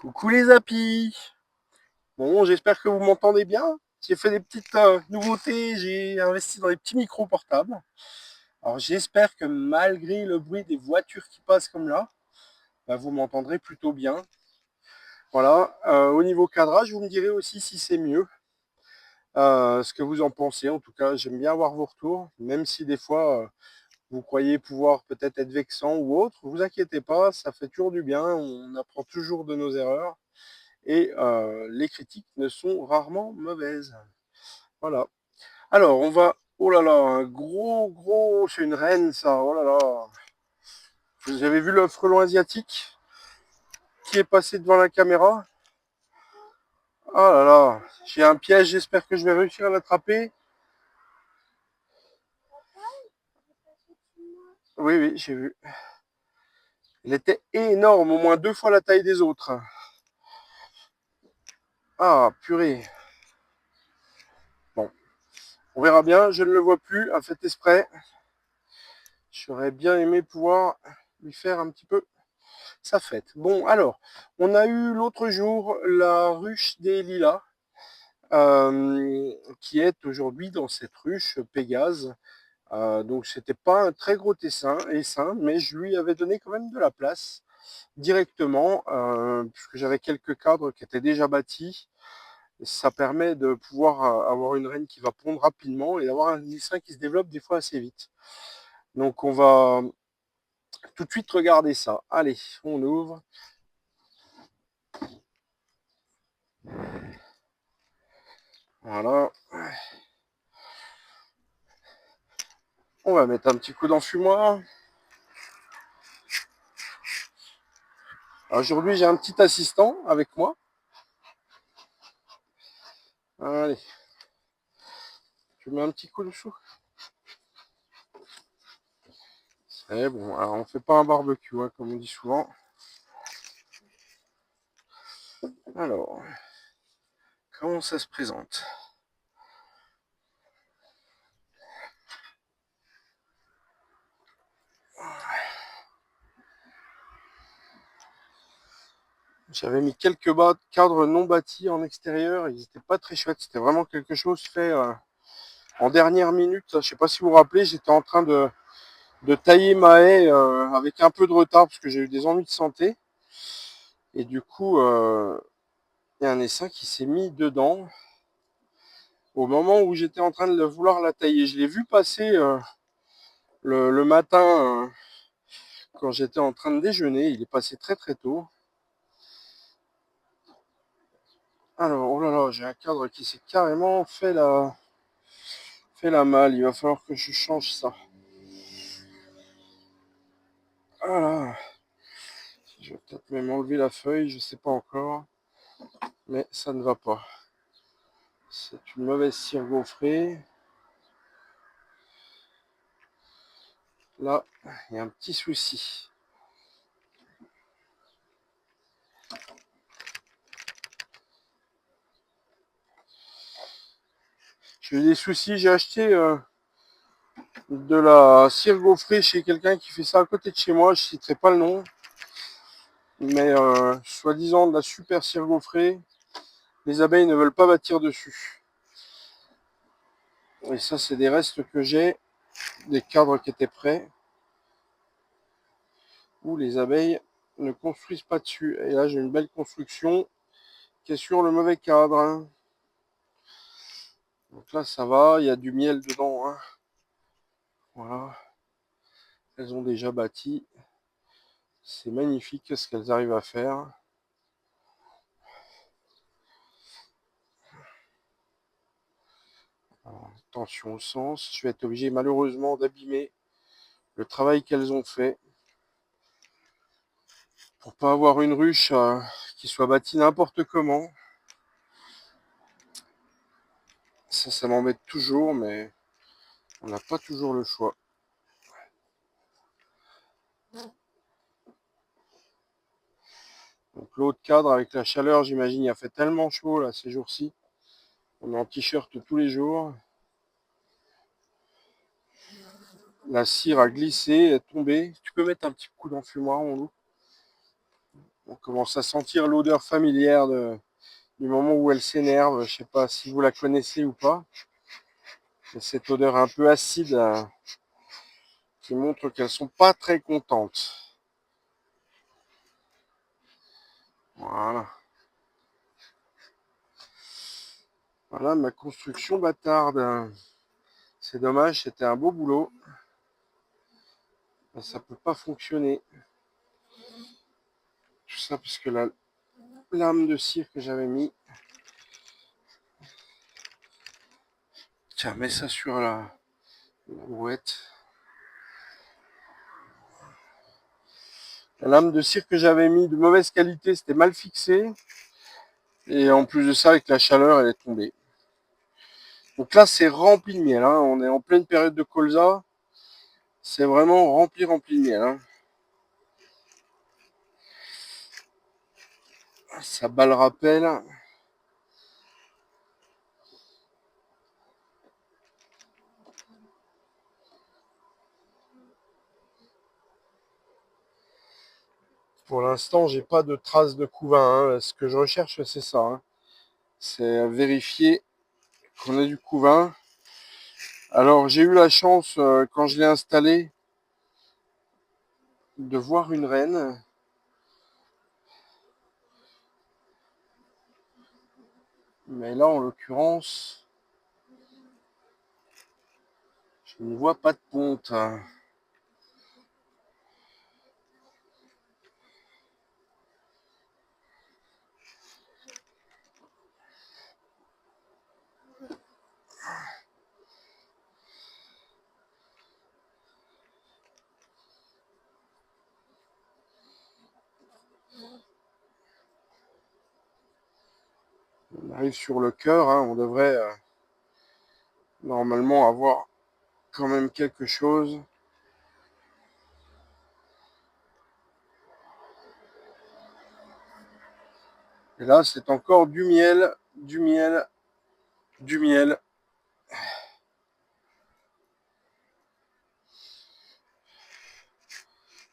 Coucou les apis. Bon, j'espère que vous m'entendez bien. J'ai fait des petites nouveautés, j'ai investi dans des petits micros portables. Alors j'espère que malgré le bruit des voitures qui passent comme là, bah, vous m'entendrez plutôt bien. Voilà, au niveau cadrage, vous me direz aussi si c'est mieux, ce que vous en pensez. En tout cas, j'aime bien avoir vos retours, même si des fois vous croyez pouvoir peut-être être vexant ou autre. Vous inquiétez pas, ça fait toujours du bien, on apprend toujours de nos erreurs. Et les critiques ne sont rarement mauvaises. Voilà. Alors, on va... Oh là là, un gros... C'est une reine, ça. Oh là là. Vous avez vu le frelon asiatique qui est passé devant la caméra? Oh là là. J'ai un piège, j'espère que je vais réussir à l'attraper. Oui, oui, j'ai vu. Il était énorme, au moins 2 fois la taille des autres. Ah, purée. Bon, on verra bien. Je ne le vois plus, à fait exprès. J'aurais bien aimé pouvoir lui faire un petit peu sa fête. Bon, alors, on a eu l'autre jour la ruche des lilas, qui est aujourd'hui dans cette ruche Pégase. Donc, c'était pas un très gros essaim, mais je lui avais donné quand même de la place directement, puisque j'avais quelques cadres qui étaient déjà bâtis. Ça permet de pouvoir avoir une reine qui va pondre rapidement et d'avoir un essaim qui se développe des fois assez vite. Donc, on va tout de suite regarder ça. Allez, on ouvre. Voilà. On va mettre un petit coup d'enfumoir. Aujourd'hui, j'ai un petit assistant avec moi. Allez, je mets un petit coup de chou. C'est bon, alors on fait pas un barbecue, hein, comme on dit souvent. Alors, comment ça se présente? J'avais mis quelques cadres non bâtis en extérieur, ils n'étaient pas très chouettes, c'était vraiment quelque chose fait en dernière minute. Je sais pas si vous vous rappelez, j'étais en train de tailler ma haie avec un peu de retard parce que j'ai eu des ennuis de santé. Et du coup, il y a un essaim qui s'est mis dedans au moment où j'étais en train de vouloir la tailler. Je l'ai vu passer le matin quand j'étais en train de déjeuner. Il est passé très très tôt. Alors, oh là là, j'ai un cadre qui s'est carrément fait la malle. Il va falloir que je change ça. Voilà. Je vais peut-être même enlever la feuille, je sais pas encore. Mais ça ne va pas. C'est une mauvaise cire gaufrée. Là, il y a un petit souci. J'ai eu des soucis, j'ai acheté de la cire gaufrée chez quelqu'un qui fait ça à côté de chez moi, je ne citerai pas le nom. Mais soi-disant de la super cire gaufrée, les abeilles ne veulent pas bâtir dessus. Et ça, c'est des restes que j'ai, des cadres qui étaient prêts, où les abeilles ne construisent pas dessus. Et là, j'ai une belle construction qui est sur le mauvais cadre, hein. Donc là, ça va, il y a du miel dedans, hein. Voilà. Elles ont déjà bâti. C'est magnifique ce qu'elles arrivent à faire. Alors, attention au sens. Je vais être obligé malheureusement d'abîmer le travail qu'elles ont fait pour pas avoir une ruche qui soit bâtie n'importe comment. Ça m'embête toujours, mais on n'a pas toujours le choix. Donc l'autre cadre avec la chaleur, j'imagine, il a fait tellement chaud là ces jours-ci. On est en t-shirt tous les jours. La cire a glissé, est tombée. Tu peux mettre un petit coup d'enfumoir, mon loup? On commence à sentir l'odeur familière du moment où elle s'énerve. Je sais pas si vous la connaissez ou pas. Mais cette odeur un peu acide qui montre qu'elles sont pas très contentes. Voilà. Voilà ma construction bâtarde. C'est dommage, c'était un beau boulot. Mais ça peut pas fonctionner. Tout ça parce que la lame de cire que j'avais mis. Tiens, mets ça sur la brouette. La lame de cire que j'avais mis de mauvaise qualité, c'était mal fixé. Et en plus de ça, avec la chaleur, elle est tombée. Donc là, c'est rempli de miel. Hein. On est en pleine période de colza. C'est vraiment rempli de miel. Hein. Ça bat le rappel. Pour l'instant, j'ai pas de traces de couvain. Hein. Ce que je recherche, c'est ça. Hein. C'est vérifier qu'on ait du couvain. Alors, j'ai eu la chance, quand je l'ai installé, de voir une reine. Mais là, en l'occurrence, je ne vois pas de ponte. On arrive sur le cœur. Hein. On devrait normalement avoir quand même quelque chose. Et là, c'est encore du miel, du miel, du miel.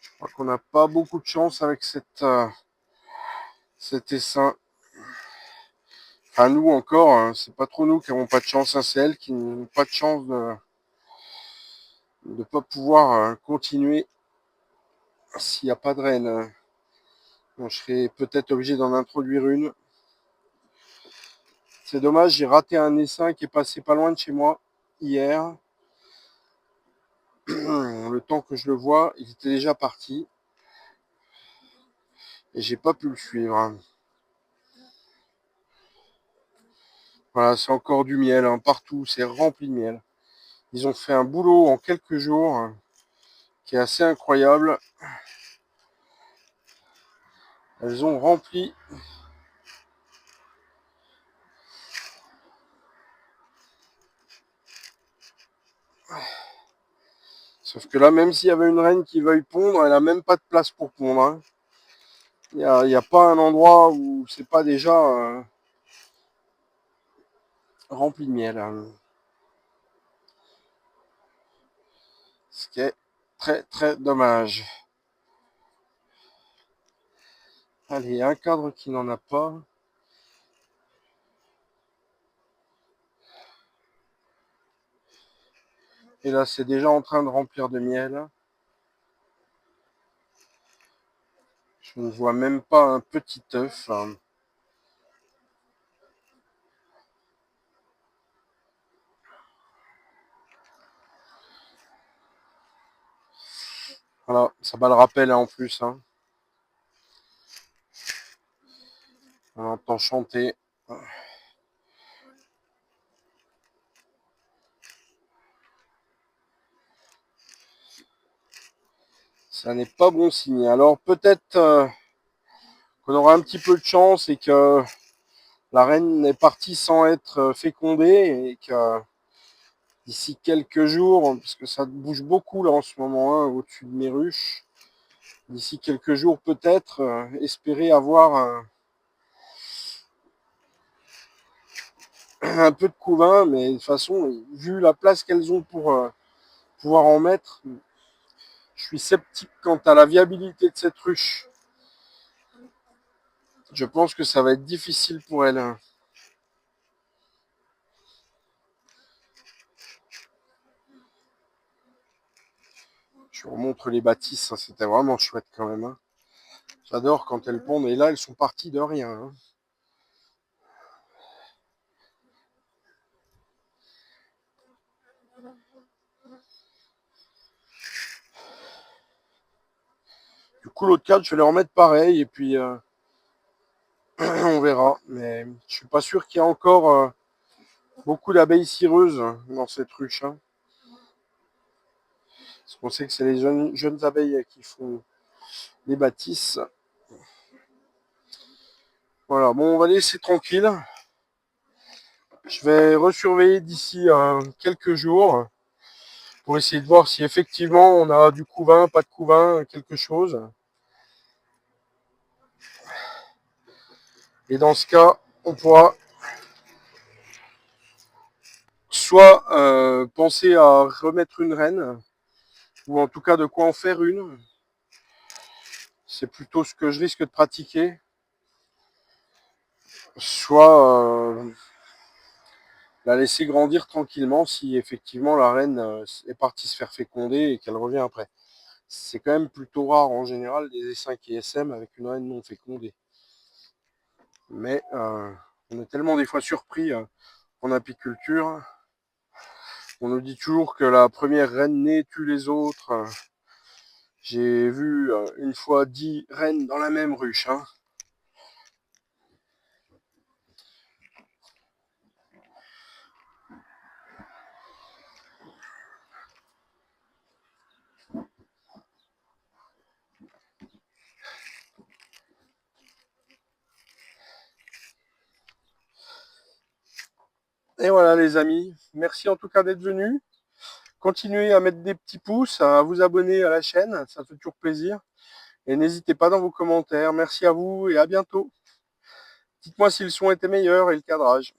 Je crois qu'on n'a pas beaucoup de chance avec cet essaim. Enfin, nous encore, hein, c'est pas trop nous qui n'avons pas de chance, hein, c'est elles qui n'ont pas de chance de ne pas pouvoir continuer s'il n'y a pas de reine. Bon, je serais peut-être obligé d'en introduire une. C'est dommage, j'ai raté un essaim qui est passé pas loin de chez moi hier. Le temps que je le vois, il était déjà parti. Et j'ai pas pu le suivre. Voilà, c'est encore du miel, hein, partout, c'est rempli de miel. Ils ont fait un boulot en quelques jours qui est assez incroyable. Elles ont rempli. Sauf que là, même s'il y avait une reine qui veuille pondre, elle a même pas de place pour pondre. Hein. Il n'y a pas un endroit où c'est pas déjà rempli de miel. Hein. Ce qui est très très dommage. Allez, un cadre qui n'en a pas. Et là, c'est déjà en train de remplir de miel. Je ne vois même pas un petit œuf. Hein. Voilà, ça bat le rappel hein, en plus. Hein. On entend chanter. Ça n'est pas bon signe. Alors peut-être qu'on aura un petit peu de chance et que la reine est partie sans être fécondée et que d'ici quelques jours, parce que ça bouge beaucoup là en ce moment hein, au-dessus de mes ruches, d'ici quelques jours peut-être, espérer avoir un peu de couvain, mais de toute façon, vu la place qu'elles ont pour pouvoir en mettre, je suis sceptique quant à la viabilité de cette ruche. Je pense que ça va être difficile pour elle. Je vous remontre les bâtisses, c'était vraiment chouette quand même, hein. J'adore quand elles pondent. Et là, elles sont parties de rien, hein. Du coup, l'autre cadre, je vais les remettre pareil. Et puis, on verra. Mais je suis pas sûr qu'il y ait encore beaucoup d'abeilles cireuses dans cette ruche, hein. Parce qu'on sait que c'est les jeunes abeilles qui font les bâtisses. Voilà, bon, on va laisser tranquille. Je vais resurveiller d'ici quelques jours pour essayer de voir si effectivement on a du couvain, pas de couvain, quelque chose. Et dans ce cas, on pourra soit penser à remettre une reine, ou en tout cas de quoi en faire une. C'est plutôt ce que je risque de pratiquer. Soit la laisser grandir tranquillement si effectivement la reine est partie se faire féconder et qu'elle revient après. C'est quand même plutôt rare en général des essaims qui SM avec une reine non fécondée. Mais on est tellement des fois surpris en apiculture. On nous dit toujours que la première reine née tue les autres. J'ai vu une fois 10 reines dans la même ruche, hein. Et voilà les amis, merci en tout cas d'être venus. Continuez à mettre des petits pouces, à vous abonner à la chaîne, ça fait toujours plaisir. Et n'hésitez pas dans vos commentaires. Merci à vous et à bientôt. Dites-moi si le son était meilleur et le cadrage.